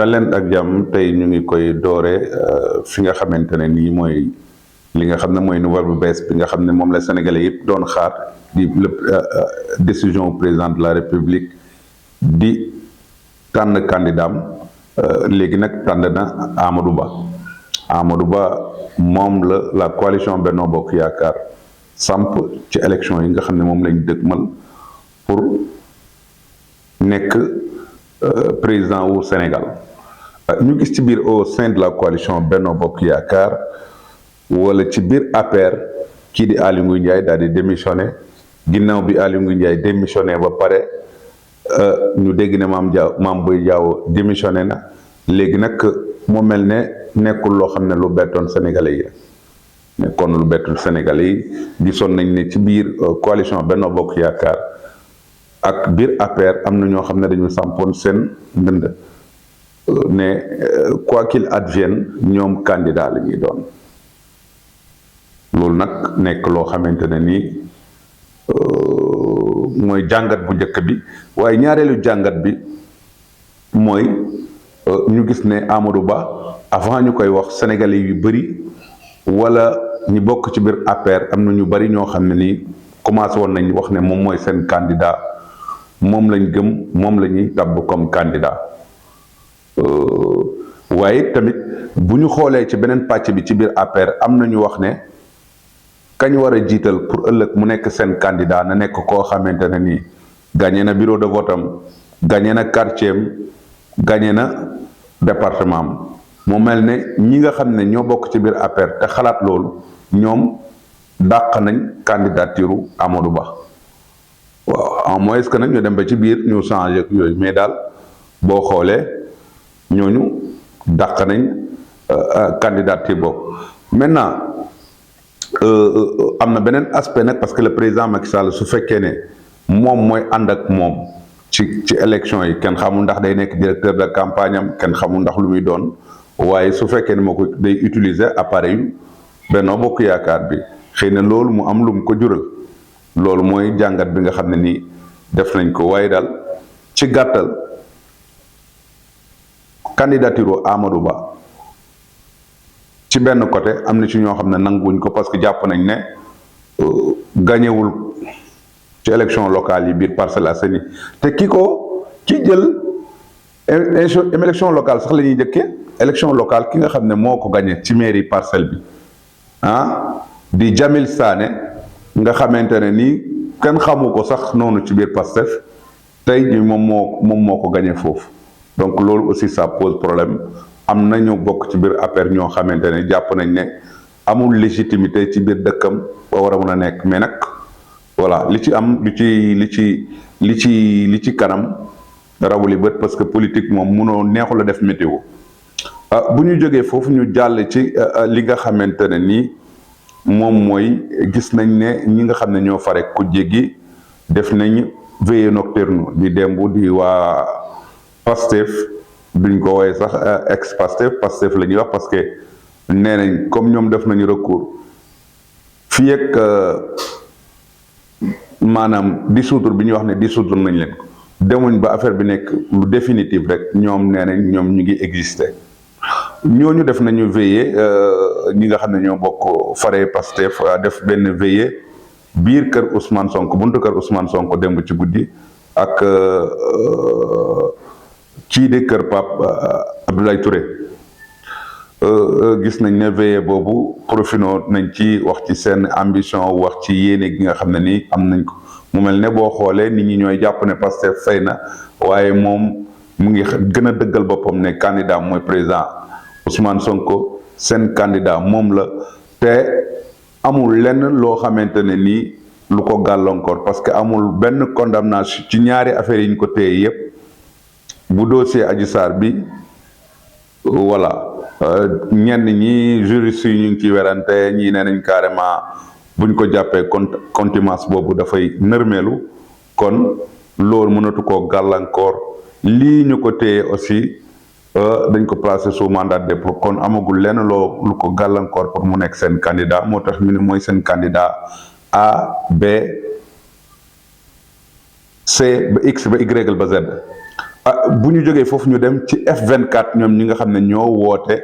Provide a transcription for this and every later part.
dal leen ak jàmm tey ñu ngi koy doore fi nga xamante ne nii mooy li nga xam ne mooy nouvelle bu bees bi nga xam ne moom la Sénégalais yëpp doon xaar di décision président de la République di tànn candidat léegi nag tànn na Amadou Ba. Amadou Ba moom la coalition Benno Bokk Yaakaar samp ci élection yi nga xam ne moom lañ dëgmal pour nekk président wu Sénégal. ñu gis ci biir au sein de la coalition Benno Bokk Yaakaar wala ci biir APR kii di Aly Ngouille Ndiaye daal di démissionné ginnaaw bi Aly Ngouille Ndiaye démissionné ba pare ñu dégg ne Mame Boye Diao démissionné na léegi nag mu mel ne nekkul loo xam ne lu bettoon Sénégalais yi nekkoon lu bettul Sénégalais yi gisoon nañ ne ci biir coalition Benno Bokk Yaakaar ak biir APR am na ñoo xam ne dañu sampoon seen ndënd ne quoi qu'il advienne ñoom candidat la ñuy doon loolu nag nekk loo xamante ne nii mooy jàngat bu njëkk bi waaye ñaareelu jàngat bi mooy ñu gis ne Amadou Ba avant ñu koy wax sénégalais yu bëri wala ñu bokk ci biir APR am na ñu bëri ñoo xam ne nii commencé woon nañ wax ne moom mooy seen candidat moom lañ gëm moom la ñuy tabb comme candidat waaye tamit bu ñu xoolee ci beneen pàcc bi ci biir APR am na ñu wax ne kañ war a jiital pour ëllëg mu nekk seen candidat na nekk koo xamante ne nii gagné na bureau de vote am gagné na quartier am gagné na département am mu mel ne ñi nga xam ne ñoo bokk ci biir APR te xalaat loolu ñoom dàq nañ candidature Amadou Ba waaw en moins que nag ñu dem ba ci biir ñu changé yooyu mais daal boo xoolee ñooñu dàq nañ candidature boobu maintenant am na beneen aspect nag parce que le président Macky Sall su fekkee ne moom mooy ànd ak moom ci élection yi kenn xamul ndax day nekk directeur de campagne am kenn xamul ndax lu muy doon waaye su fekkee ne moo ko day utiliser appareil Benno Bokk Yaakaar bi xëy na loolu mu am lu mu ko jural loolu mooy jàngat bi nga xam ne nii def nañ ko waaye daal ci gàttal candidature Amadou Ba ci benn côté am na ci ñoo xam ne nanguwuñ ko parce que jàpp nañ ne gañewul ci élection locale yi biir Parcelles Assainies te ki jël élection locale sax la ñuy njëkkee élection locale ki nga xam ne moo ko gañe ci mairie parcelle bi di Jamil Sané nga xamante ne nii kenn xamu ko sax noonu ci biir Pastef tey ji moom moo ko gañe foofu donc loolu aussi ça pose problème am na ñu bokk ci biir APR ñoo xamante ne jàpp nañ ne amul légitimité ci biir dëkkam ba war a mën a nekk mais nag voilà li ci kanam rawuli bët parce que politique moom munoo neexul a def météo bu ñu jógee foofu ñu jàll ci li nga xamante ne nii moom mooy gis nañ ne ñi nga xam ne ñoo fare kujje gi def nañ veillée nocturne di démb di waa Pastef duñ ko wooye sax ex Pastef la ñuy wax parce que nee nañ comme ñoom def nañu recours fii ak maanaam dissoudre bi ñuy wax ne dissoudre nañ leen ko demuñ ba affaire bi nekk lu définitive rek ñoom nee nañ ñoom ñu ngi exister ñooñu def nañu veillée ñi nga xam ne ñoo bokk fare Pastef def benn veillée biir kër Ousmane Sonko buntu kër Ousmane Sonko démb ci guddi ak kii de kër Pape Abdoulaye Touré gis nañ ne veillée boobu profino nañ ci wax ci seen ambition wax ci yéene gi nga xam ne nii am nañ ko mu mel ne boo xoolee nit ñi ñooy jàpp ne Pastef fay na waaye moom mu ngi gën a dëggal boppam ne candidat mooy président Ousmane Sonko seen candidat moom la te amul lenn loo xamante ne nii lu ko gàllankoor parce que amul benn condamnation ci ñaari affaires yi ñu ko téye yépp bu dossier Adji Sarr bi voilà ñenn ñi juriste yi ñu ngi ci werante ñii nee nañ carrément buñ ko jàppee contumace boobu dafay nërmeelu kon loolu mënatu koo gàllankoor lii ñu ko téye aussi dañ ko placé sous mandat de dépôt kon amagul lenn lu ko gàllankoor pour mu nekk seen candidat moo tax ñu ne mooy seen candidat A B C ba X ba Y ba Z bu ñu jógee foofu ñu dem ci F24 ñoom ñi nga xam ne ñoo woote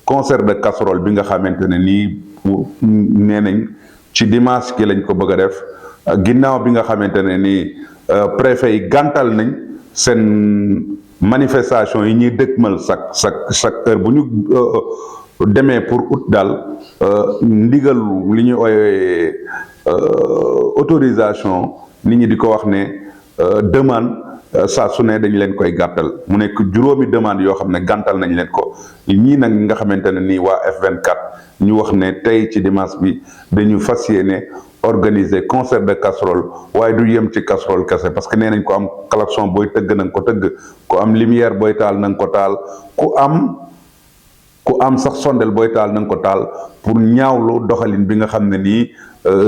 concert de casserole bi nga xamante ne nii nee nañ ci dimanche ki lañ ko bëgg a def ginnaaw bi nga xamante ne nii préfet yi gàntal nañ seen manifestation yi ñuy dëkkmal chaque heure bu ñu demee pour ut daal ndigal li ñuy ooyee autorisation nit ñi di ko wax ne demande saa su ne dañ leen koy gàttal mu nekk juróomi demande yoo xam ne gàntal nañ leen ko ñii nag nga xamante ne nii waa F24 ñu wax ne tey ci dimanche bi dañu fas yéene organiser concert de casserole waaye du yem ci casserole kese parce que nee nañ ko am klaxon booy tëgg na nga ko tëgg ku am lumière booy taal na nga ko taal ku am sax sondel booy taal na nga ko taal pour ñaawlu doxalin bi nga xam ne nii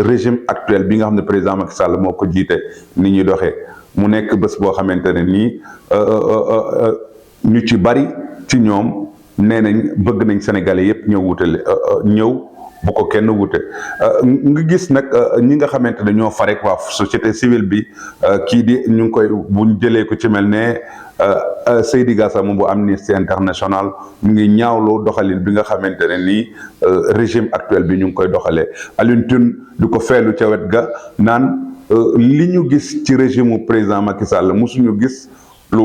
régime actuel bi nga xam ne président Macky Sall moo ko jiite ni ñuy doxee mu nekk bés boo xamante ne nii ñu ci bari ci ñoom nee nañ bëgg nañ Sénégalais yépp ñëw wutale ñëw bu ko kenn wute nga gis nag ñi nga xamante ne ñoo farek waa société civile bi kii di ñu ngi koy buñ jëlee ko ci mel ne Seydi Gassama bu Amnesty International mu ngi ñaawloo doxalin bi nga xamante ne nii régime actuel bi ñu ngi koy doxalee Alioune Tine du ko feelu ca wet ga naan li ñu gis ci régime u président Macky Sall mosuñu gis lu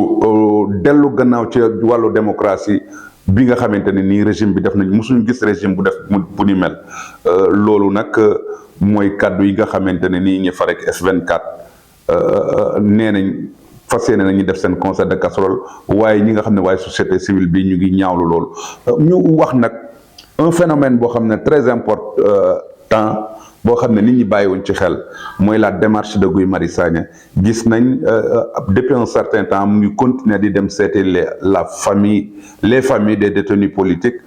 dellu gannaaw ci wàllu démocratie bi nga xamante ne nii régime bi def nañ mosuñu gis régime bu def bu ni mel loolu nag mooy kàddu yi nga xamante ne nii ñi farek F24 nee nañ fas yéene nañu def seen concert de casserole waaye ñi nga xam ne waaye société civile bi ñu ngi ñaawlu loolu ñu wax nag un phénomène boo xam ne très important boo xam ne nit ñi bàyyiwuñ ci xel mooy la démarche de Guy Marius Sagna gis nañ depuis un certain temps mu ngi continuer di dem seeti les familles des détenus politiques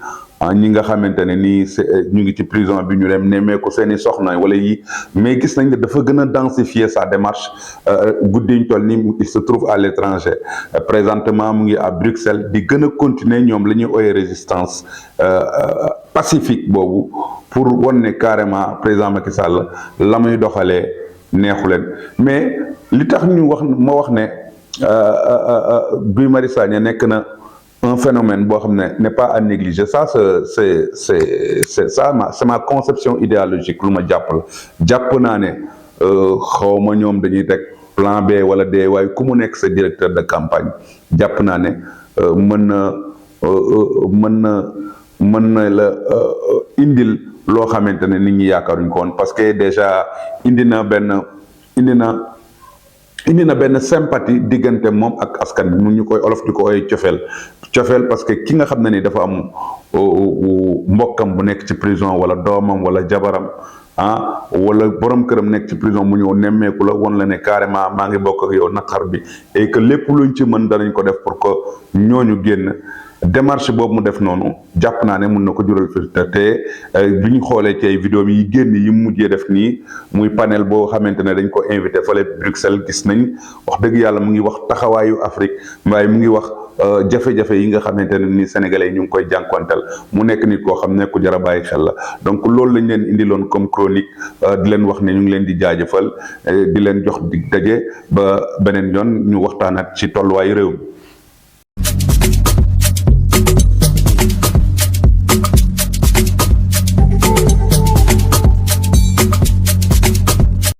ñi nga xamante ne nii ñu ngi ci prison bi ñu dem nemmeeku seen i soxna wala yi mais gis nañ ne dafa gën a densifier sa démarche guddi ñu toll nii il se trouve à l'étranger présentement mu ngi à Bruxelles di gën a continuer ñoom la ñuy ooyee résistance pacifique boobu pour wan ne carrément président Macky Sall la muy doxalee neexu leen mais li tax ñu wax ma wax ne Guy Marius Sagna nekk na un phénomène boo xam ne n'est pas à négliger ça c'est ma conception idéologique lu ma jàpp naa ne xawma ñoom dañuy teg plan B wala D waaye ku mu nekk sa directeur de campagne jàpp naa ne mën na la indil loo xamante ne nit ñi yaakaaruñ ko woon parce que déjà indi na benn sympathie diggante moom ak askan bi mu ñu koy olof di ko ooy cofeel parce que ki nga xam ne ni dafa am mbokkam bu nekk ci prison wala doomam wala jabaram wala borom këram nekk ci prison mu ñëw nemmeeku la won la ne carrément maa ngi bokk ak yow naqar bi et que lépp luñ ci mën danañ ko def pour que ñooñu génn démarche boobu mu def noonu jàpp naa ne mun na ko jural fi te bi ñu xoolee ci ay vidéo yi génn yi mu mujjee def nii muy panel boo xamante ne dañ ko invité fale Bruxelles gis nañ wax dëgg yàlla mu ngi wax taxawaayu Afrique waaye mu ngi wax jafe-jafe yi nga xamante ne ni sénégalais ñu ngi koy jànkuwanteel mu nekk nit koo xam ne ku jar a bàyyi xel la donc loolu lañ leen indiloon comme chronique di leen wax ne ñu ngi leen di jaajëfal di leen jox di daje ba beneen yoon ñu waxtaanaat ci tolluwaayu réew mi.